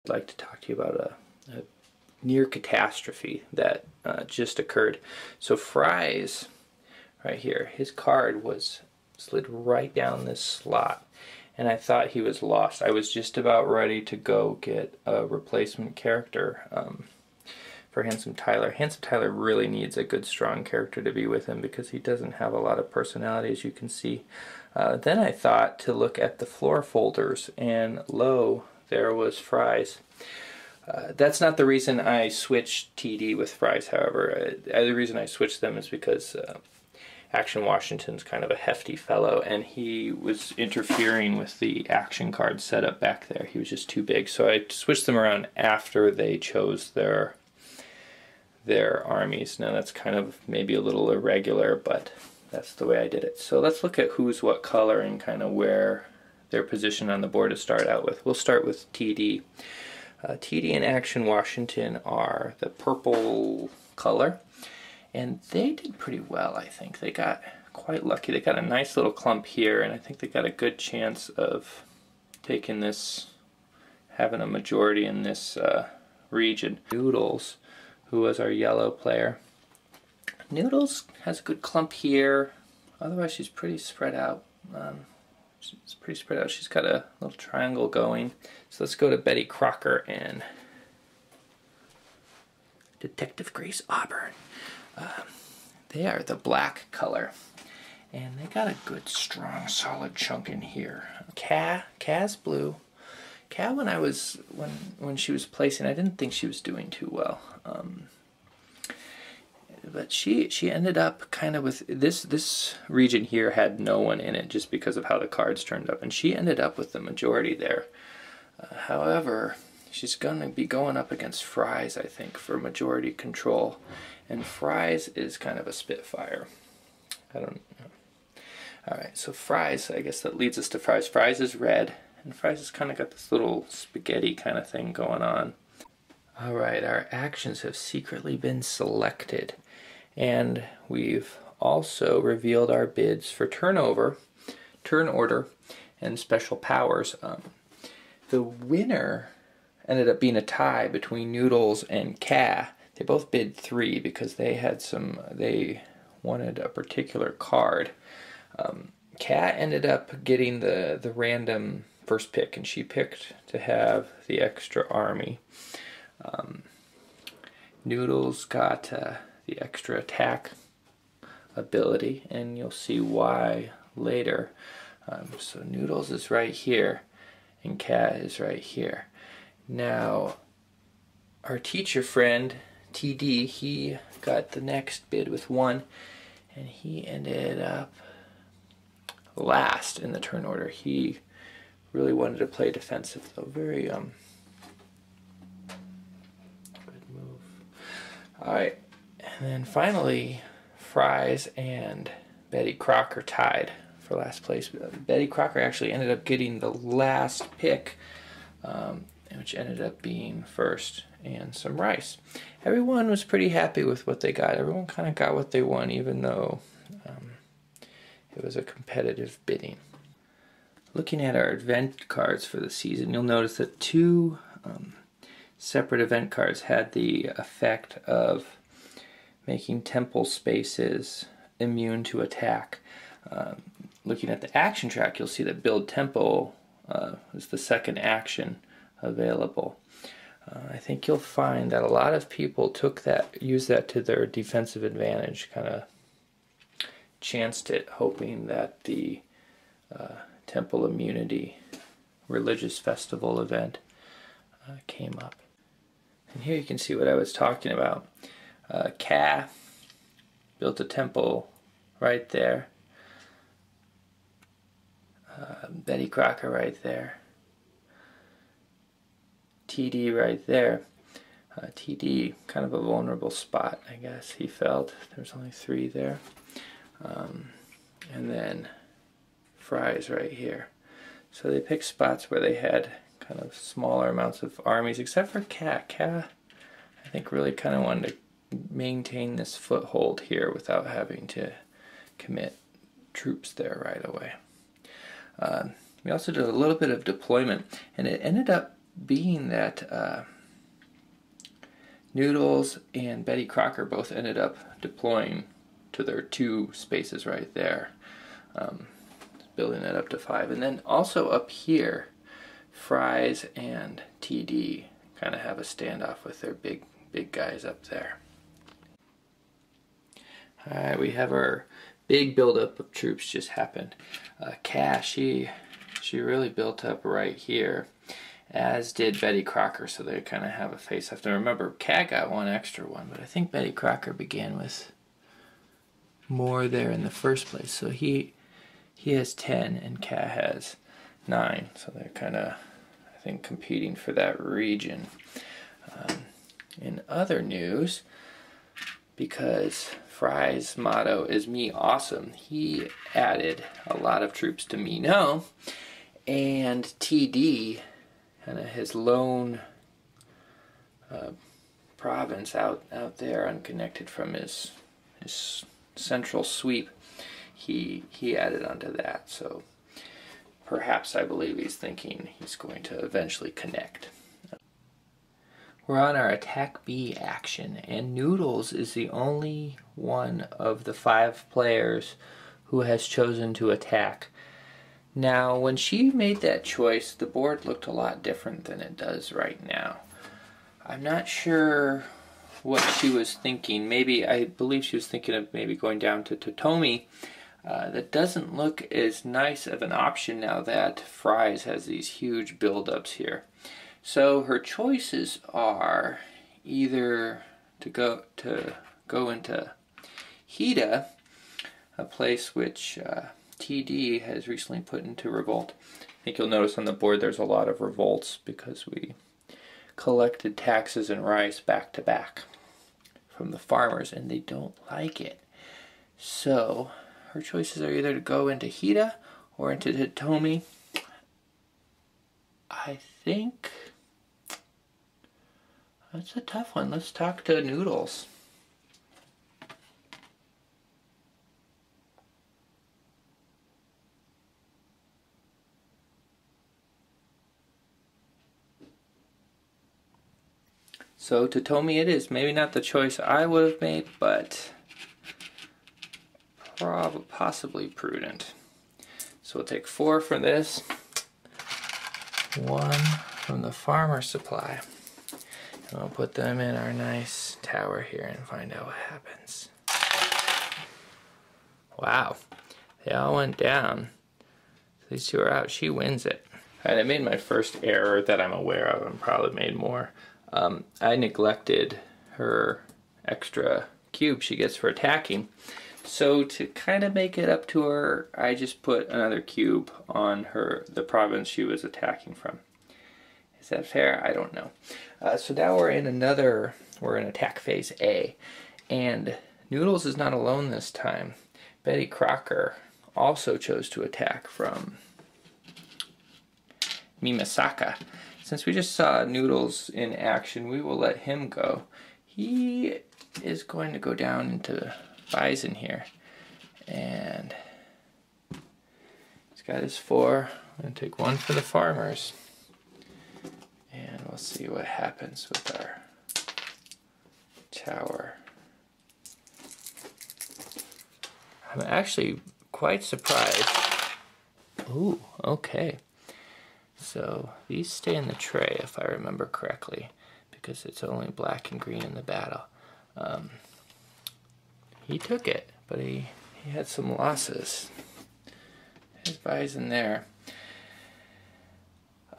I'd like to talk to you about a near catastrophe that just occurred. So Fry's, right here, his card was slid right down this slot, and I thought he was lost. I was just about ready to go get a replacement character for Handsome Tyler. Handsome Tyler really needs a good, strong character to be with him because he doesn't have a lot of personality, as you can see. Then I thought to look at the floor folders, and lo, there was Fry's. That's not the reason I switched TD with Fry's, however. The reason I switched them is because Action Washington's kind of a hefty fellow, and he was interfering with the action card setup back there. He was just too big, so I switched them around after they chose their armies. Now that's kind of maybe a little irregular, but that's the way I did it. So let's look at who's what color and kind of where they're positioned on the board to start out with. We'll start with TD. TD and Action Washington are the purple color, and they did pretty well, I think. They got quite lucky. They got a nice little clump here, and I think they got a good chance of taking this, having a majority in this region. Noodles, who was our yellow player. Noodles has a good clump here, otherwise she's pretty spread out. She's pretty spread out. She's got a little triangle going. So let's go to Betty Crocker and Detective Grace Auburn. They are the black color, and they got a good, strong, solid chunk in here. Ca's blue. Ca, when she was placing, I didn't think she was doing too well. But she ended up kind of with this region here had no one in it just because of how the cards turned up, and she ended up with the majority there. However, she's going to be going up against Fry's, I think, for majority control, and Fry's is kind of a spitfire. I don't know. Alright, so Fry's, I guess that leads us to Fry's. Fry's is red, and Fry's has kind of got this little spaghetti kind of thing going on. Alright, our actions have secretly been selected, and we've also revealed our bids for turnover, turn order, and special powers. The winner ended up being a tie between Noodles and Ca. They both bid 3 because they wanted a particular card. Ca ended up getting the random first pick, and she picked to have the extra army. Noodles got the extra attack ability, and you'll see why later. So Noodles is right here, and Ca is right here. Now, our teacher friend, TD, he got the next bid with 1, and he ended up last in the turn order. He really wanted to play defensive, though. Very good move. Alright, and then finally, Fry's and Betty Crocker tied for last place. Betty Crocker actually ended up getting the last pick, which ended up being first, and some rice. Everyone was pretty happy with what they got. Everyone kind of got what they won, even though it was a competitive bidding. Looking at our event cards for the season, you'll notice that 2 separate event cards had the effect of making temple spaces immune to attack. Looking at the action track, you'll see that Build Temple is the second action available. I think you'll find that a lot of people used that to their defensive advantage, kind of chanced it, hoping that the temple immunity religious festival event came up. And here you can see what I was talking about. Ca built a temple right there. Betty Crocker right there. TD right there. TD, kind of a vulnerable spot, I guess, he felt. There's only 3 there. And then Fry's right here. So they picked spots where they had kind of smaller amounts of armies, except for Ca. Ca, I think, really kind of wanted to maintain this foothold here without having to commit troops there right away. We also did a little bit of deployment, and it ended up being that Noodles and Betty Crocker both ended up deploying to their 2 spaces right there, building that up to 5. And then also up here, Fries and TD kind of have a standoff with their big guys up there. Alright, we have our big buildup of troops just happened. Cash, she really built up right here, as did Betty Crocker, so they kind of have a face-off. Now remember, Cat got 1 extra one, but I think Betty Crocker began with more there in the first place. So he has 10 and Cat has 9, so they're kind of, I think, competing for that region. In other news, because Fry's motto is "Me Awesome," he added a lot of troops to Me No, and TD, kind of his lone province out there, unconnected from his central sweep, he added onto that. So perhaps, I believe he's thinking he's going to eventually connect. We're on our Attack B action, and Noodles is the only one of the 5 players who has chosen to attack. Now, when she made that choice, the board looked a lot different than it does right now. I'm not sure what she was thinking. Maybe, I believe she was thinking of maybe going down to Totomi. That doesn't look as nice of an option now that Fries has these huge buildups here. So her choices are either to go into Hida, a place which TD has recently put into revolt. I think you'll notice on the board there's a lot of revolts because we collected taxes and rice back to back from the farmers, and they don't like it. So her choices are either to go into Hida or into Totomi. I think that's a tough one. Let's talk to Noodles. So Totomi it is. Maybe not the choice I would have made, but possibly prudent. So we'll take 4 for this, 1 from the farmer supply, and we'll put them in our nice tower here and find out what happens. Wow, they all went down. These 2 are out. She wins it. Alright, I made my first error that I'm aware of, and probably made more. I neglected her extra cube she gets for attacking. So to kind of make it up to her, I just put another cube on the province she was attacking from. Is that fair? I don't know. So now we're in attack phase A. And Noodles is not alone this time. Betty Crocker also chose to attack from Mimasaka. Since we just saw Noodles in action, we will let him go. He is going to go down into Bison here, and he's got his 4. I'm going to take 1 for the farmers, and we'll see what happens with our tower. I'm actually quite surprised. Ooh, okay. So these stay in the tray if I remember correctly, because it's only black and green in the battle. He took it, but he had some losses. His Bison there.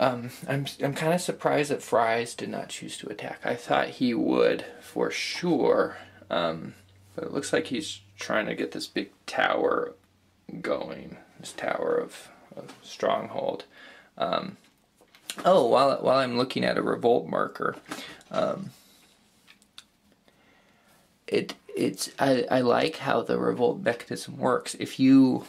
I'm kind of surprised that Fries did not choose to attack. I thought he would for sure, but it looks like he's trying to get this big tower going. This tower of stronghold. Oh, while I'm looking at a revolt marker, I like how the revolt mechanism works. If you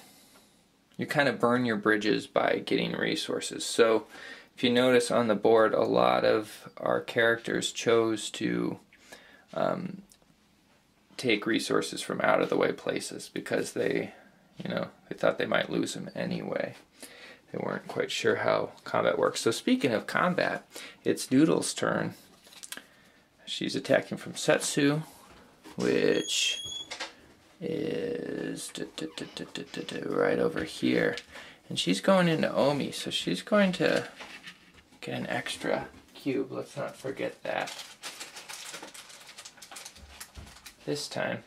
kind of burn your bridges by getting resources. So if you notice on the board, a lot of our characters chose to take resources from out of the way places because they thought they might lose them anyway. they weren't quite sure how combat works. So speaking of combat, it's Noodle's turn. She's attacking from Setsu, which is right over here. And she's going into Omi, so she's going to get an extra cube. Let's not forget that. This time.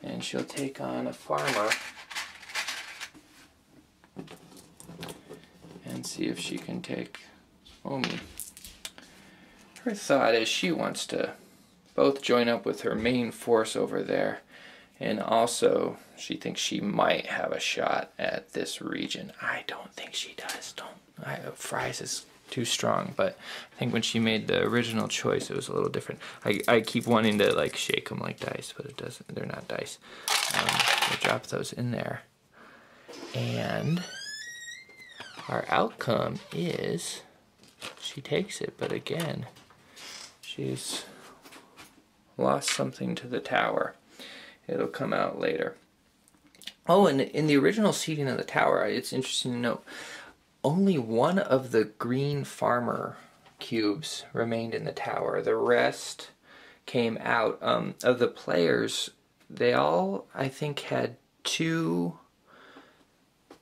And she'll take on a farmer and see if she can take Omi. Her thought is she wants to both join up with her main force over there, and also she thinks she might have a shot at this region. I don't think she does. Fries is too strong, but I think when she made the original choice it was a little different. I keep wanting to like shake them like dice, but it doesn't. They're not dice. We'll drop those in there, and our outcome is she takes it, but again she's lost something to the tower. It'll come out later. Oh, and in the original seeding of the tower, it's interesting to note, only one of the green farmer cubes remained in the tower. The rest came out. Of the players, they all, I think, had 2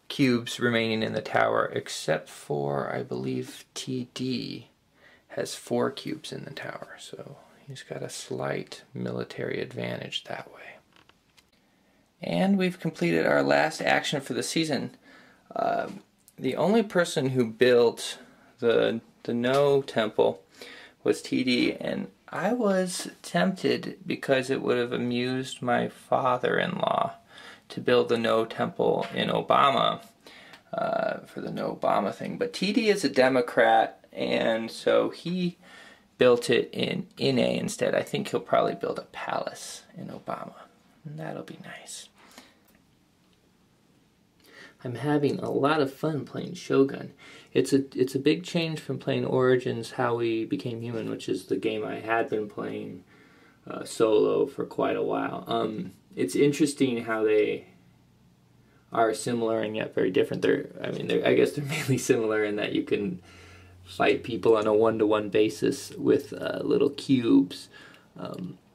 cubes remaining in the tower, except for, I believe, TD has 4 cubes in the tower. So he's got a slight military advantage that way. And we've completed our last action for the season. The only person who built the No temple was TD, and I was tempted because it would have amused my father-in-law to build the No temple in Obama for the No Obama thing. But TD is a Democrat, and so he built it in Ine instead. I think he'll probably build a palace in Obama, and that'll be nice. I'm having a lot of fun playing Shogun. It's a big change from playing Origins How We Became Human, which is the game I had been playing solo for quite a while. It's interesting how they are similar and yet very different. I guess they're mainly similar in that you can fight people on a one-to-one basis with little cubes.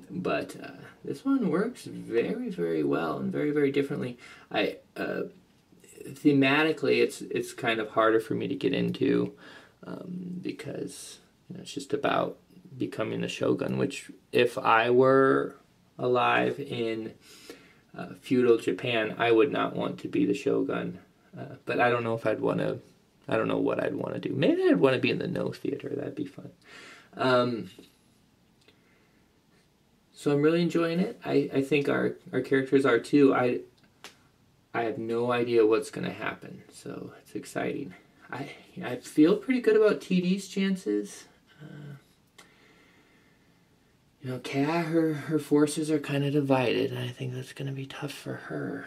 But this one works very, very well and very, very differently. Thematically, it's kind of harder for me to get into because it's just about becoming a shogun, which if I were alive in feudal Japan, I would not want to be the shogun. But I don't know if I'd want to, I don't know what I'd want to do. Maybe I'd want to be in the No Theater. That'd be fun. So I'm really enjoying it. I think our characters are too. I have no idea what's going to happen, so it's exciting. I feel pretty good about TD's chances. Kat, her forces are kind of divided, and I think that's going to be tough for her.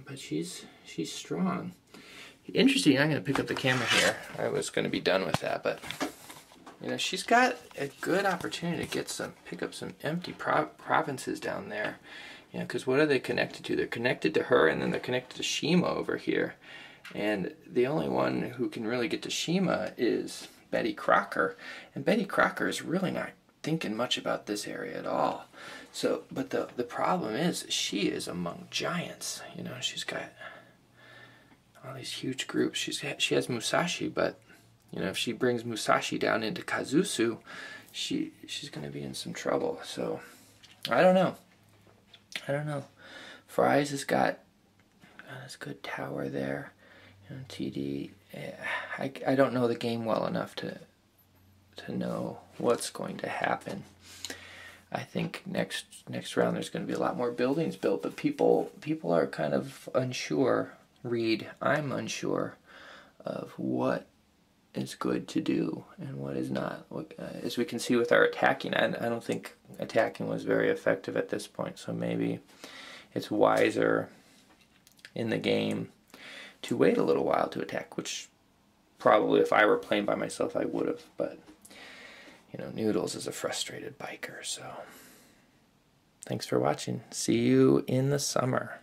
But she's strong. Interesting, I'm going to pick up the camera here. I was going to be done with that, but she's got a good opportunity to pick up some empty provinces down there. Because what are they connected to? They're connected to her, and then they're connected to Shima over here. And the only one who can really get to Shima is Betty Crocker. And Betty Crocker is really not thinking much about this area at all. So, but the problem is, she is among giants. She's got all these huge groups. She has Musashi, but if she brings Musashi down into Kazusu, she's going to be in some trouble. So, I don't know. Fries has got this good tower there. TD, I don't know the game well enough to know what's going to happen. I think next round there's going to be a lot more buildings built, but people are kind of unsure. I'm unsure of what is good to do and what is not. As we can see with our attacking, I don't think attacking was very effective at this point, so maybe it's wiser in the game to wait a little while to attack, which probably if I were playing by myself I would have, but Noodles is a frustrated biker, so thanks for watching. See you in the summer.